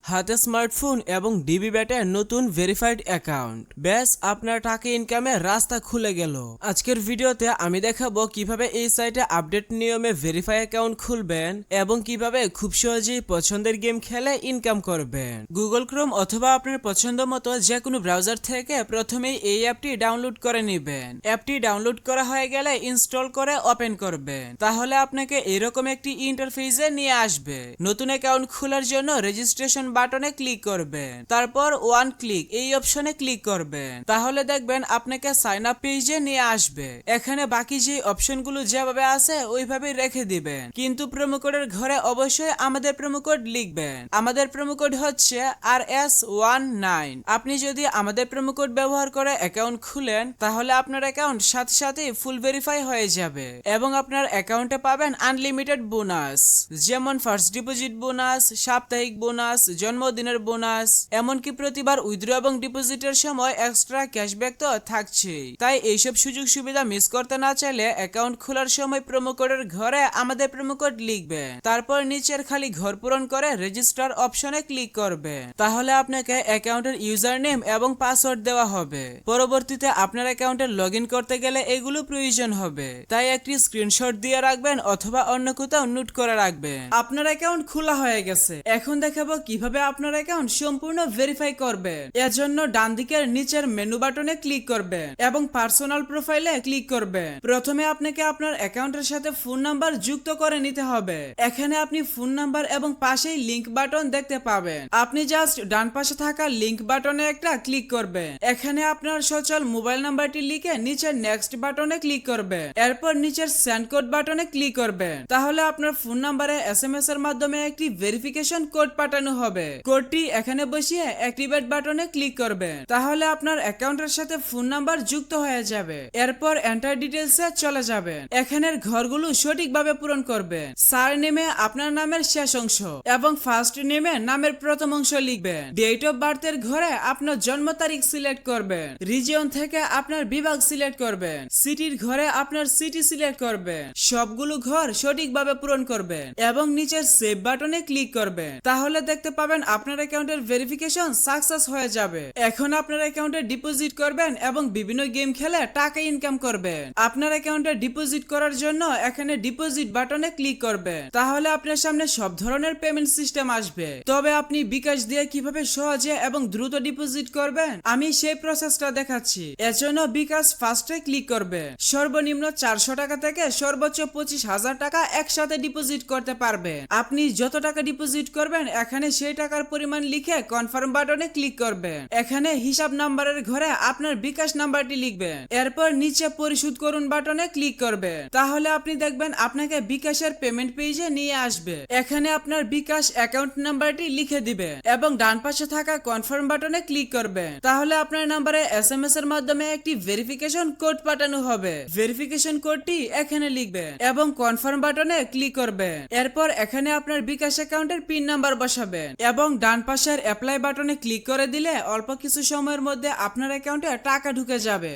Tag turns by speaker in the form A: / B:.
A: হাতে স্মার্টফোন এবং ডিবি ব্যাটের নতুন ভেরিফাইড অ্যাকাউন্ট। ব্যাস আপনার টাকা ইনকামের রাস্তা খুলে গেল। আজকের ভিডিওতে আমি দেখাবো কিভাবে এই সাইটে আপডেট নিয়মে ভেরিফাই অ্যাকাউন্ট খুলবেন এবং কিভাবে খুব সহজেই পছন্দের গেম খেলে ইনকাম করবেন। গুগল ক্রোম অথবা আপনার পছন্দ মতো যে কোনো ব্রাউজার থেকে প্রথমেই এই অ্যাপটি ডাউনলোড করে নেবেন। অ্যাপটি ডাউনলোড করা হয়ে গেলে ইনস্টল করে ওপেন করবেন। তাহলে আপনাকে এরকম একটি ইন্টারফেসে নিয়ে আসবে। নতুন অ্যাকাউন্ট খোলার জন্য রেজিস্ট্রেশন বাটনে ক্লিক করবেন, তারপর ওয়ান ক্লিক এই অপশনে ক্লিক করবেন। তাহলে দেখবেন আপনাকে সাইন আপ পেজে নিয়ে আসবে। এখানে বাকি যে অপশনগুলো যেভাবে আছে ওইভাবেই রেখে দিবেন, কিন্তু প্রোমো কোডের ঘরে অবশ্যই আমাদের প্রোমো কোড লিখবেন। আমাদের প্রোমো কোড হচ্ছে RS19। আপনি যদি আমাদের প্রোমো কোড ব্যবহার করে অ্যাকাউন্ট খুলেন তাহলে আপনার অ্যাকাউন্ট সাথে সাথেই ফুল ভেরিফাই হয়ে যাবে এবং আপনার অ্যাকাউন্টে পাবেন আনলিমিটেড বোনাস, যেমন ফার্স্ট ডিপোজিট বোনাস, সাপ্তাহিক বোনাস, জন্মদিনের বোনাস, এমনকি প্রতিবার উইথড্র এবং ডিপোজিটের সময় এক্সট্রা ক্যাশব্যাক তো থাকছেই। তাই এইসব সুযোগ সুবিধা মিস করতে না চাইলে অ্যাকাউন্ট খোলার সময় প্রোমো কোডের ঘরে আমাদের প্রোমো কোড লিখবেন, তারপর নিচের খালি ঘর পূরণ করে রেজিস্টার অপশনে ক্লিক করবেন। তাহলে আপনাকে অ্যাকাউন্টের ইউজার নেম এবং পাসওয়ার্ড দেওয়া হবে। পরবর্তীতে আপনার অ্যাকাউন্টে লগইন করতে গেলে এগুলো প্রয়োজন হবে, তাই একটি স্ক্রিনশট দিয়ে রাখবেন অথবা অন্য কোথাও নোট করে রাখবেন। আপনার অ্যাকাউন্ট খোলা হয়ে গেছে। এখন দেখাবো কিভাবে আপনার অ্যাকাউন্ট সম্পূর্ণ ভেরিফাই করবেন। এর জন্য ডান দিকের নিচের মেনু বাটনে ক্লিক করবেন এবং পার্সোনাল প্রোফাইলে ক্লিক করবেন। প্রথমে আপনাকে আপনার অ্যাকাউন্টের সাথে ফোন নাম্বার যুক্ত করে নিতে হবে। এখানে আপনি ফোন নাম্বার এবং পাশেই লিংক বাটন দেখতে পাবেন। আপনি জাস্ট ডান পাশে থাকা লিংক বাটনে একটা ক্লিক করবেন। এখানে আপনার সচল মোবাইল নাম্বারটি লিখে নিচের নেক্সট বাটনে ক্লিক করবেন। এরপর নিচের সেন্ড কোড বাটনে ক্লিক করবেন। তাহলে আপনার ফোন নাম্বারে SMS এর মাধ্যমে একটি ভেরিফিকেশন কোড পাঠানো হবে। কোডটি এখানে বসিয়ে অ্যাক্টিভেট বাটনে ক্লিক করবেন। তাহলে আপনার অ্যাকাউন্টের সাথে ফোন নাম্বার যুক্ত হয়ে যাবে। এরপর এন্টার ডিটেইলসে চলে যাবেন। এখানের ঘরগুলো সঠিকভাবে পূরণ করবেন। সার নেমে আপনার নামের শেষ অংশ এবং ফার্স্ট নেমে নামের প্রথম অংশ লিখবেন। ডেট অফ বার্থের ঘরে আপনার জন্ম তারিখ সিলেক্ট করবেন। রিজিয়ন থেকে আপনার বিভাগ সিলেক্ট করবেন। সিটির ঘরে আপনার সিটি সিলেক্ট করবেন। সবগুলো ঘর সঠিকভাবে পূরণ করবেন এবং নিচের সেভ বাটনে ক্লিক করবেন। তাহলে দেখতে পাবেন আপনার অ্যাকাউন্টের ভেরিফিকেশন সাকসেস হয়ে যাবে। এখন আপনার অ্যাকাউন্টে ডিপোজিট করবেন এবং বিভিন্ন গেম খেলে টাকা ইনকাম করবেন। আপনার অ্যাকাউন্টে ডিপোজিট করার জন্য এখানে ডিপোজিট বাটনে ক্লিক করবেন। তাহলে আপনার সামনে সব ধরনের পেমেন্ট সিস্টেম আসবে। তবে আপনি বিকাশ দিয়ে কিভাবে সহজে এবং দ্রুত ডিপোজিট করবেন আমি সেই প্রসেসটা দেখাচ্ছি। এর জন্য বিকাশ ফার্স্টে ক্লিক করবেন। সর্বনিম্ন 400 টাকা থেকে সর্বোচ্চ 25,000 টাকা একসাথে ডিপোজিট করতে পারবেন। আপনি যত টাকা ডিপোজিট করবেন এখানে সেই টাকার পরিমাণ লিখে কনফার্ম বাটনে ক্লিক করবেন। এখানে হিসাব নাম্বারের ঘরে আপনার বিকাশ নাম্বারটি লিখবেন। এরপর নিচে পরিশোধ করুন বাটনে ক্লিক করবেন। তাহলে আপনি দেখবেন আপনাকে বিকাশের পেমেন্ট পেজে নিয়ে আসবে। এখানে আপনার বিকাশ অ্যাকাউন্ট নাম্বারটি লিখে দিবেন এবং ডান পাশে থাকা কনফার্ম বাটনে ক্লিক করবেন। তাহলে আপনার নাম্বারে SMS এর মাধ্যমে একটি ভেরিফিকেশন কোড পাঠানো হবে। ভেরিফিকেশন কোডটি এখানে লিখবেন এবং কনফার্ম বাটনে ক্লিক করবেন। এরপর এখানে আপনার বিকাশ অ্যাকাউন্টের পিন নাম্বার বসাবেন এবং ডান পাশের অ্যাপ্লাই বাটনে ক্লিক করে দিলে অল্প কিছু সময়ের মধ্যে আপনার অ্যাকাউন্টে টাকা ঢুকে যাবে।